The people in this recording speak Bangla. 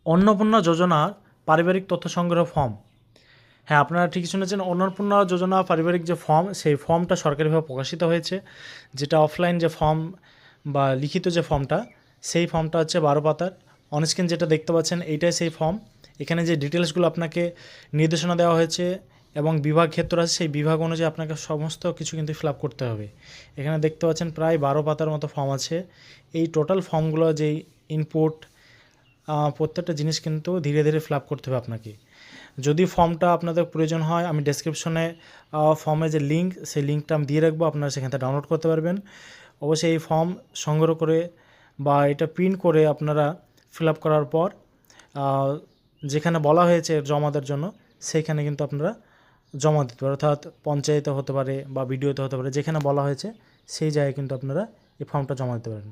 অন্নপূর্ণা যোজনার পারিবারিক তথ্য সংগ্রহ ফর্ম। হ্যাঁ, আপনারা ঠিকই শুনেছেন। অন্নপূর্ণা যোজনা পারিবারিক যে ফর্ম, সেই ফর্মটা সরকারিভাবে প্রকাশিত হয়েছে। যেটা অফলাইন যে ফর্ম বা লিখিত যে ফর্মটা, সেই ফর্মটা হচ্ছে 12 পাতার। অনস্ক্রিন যেটা দেখতে পাচ্ছেন এইটাই সেই ফর্ম। এখানে যে ডিটেলসগুলো আপনাকে নির্দেশনা দেওয়া হয়েছে এবং বিভাগ ক্ষেত্র আছে, সেই বিভাগ অনুযায়ী আপনাকে সমস্ত কিছু কিন্তু ফিল আপ করতে হবে। এখানে দেখতে পাচ্ছেন প্রায় 12 পাতার মতো ফর্ম আছে। এই টোটাল ফর্মগুলো যেই ইনপুট, প্রত্যেকটা জিনিস কিন্তু ধীরে ধীরে ফিল আপ করতে হবে আপনাকে। যদি ফর্মটা আপনাদের প্রয়োজন হয়, আমি ডেসক্রিপশনে ফর্মের যে লিঙ্ক, সেই লিঙ্কটা আমি দিয়ে রাখবো, আপনারা সেখান থেকে ডাউনলোড করতে পারবেন। অবশ্যই এই ফর্ম সংগ্রহ করে বা এটা প্রিন্ট করে আপনারা ফিল আপ করার পর যেখানে বলা হয়েছে জমা দেওয়ার জন্য, সেইখানে কিন্তু আপনারা জমা দিতে পারেন। অর্থাৎ পঞ্চায়েতে হতে পারে বা বিডিওতে হতে পারে, যেখানে বলা হয়েছে সেই জায়গায় কিন্তু আপনারা এই ফর্মটা জমা দিতে পারেন।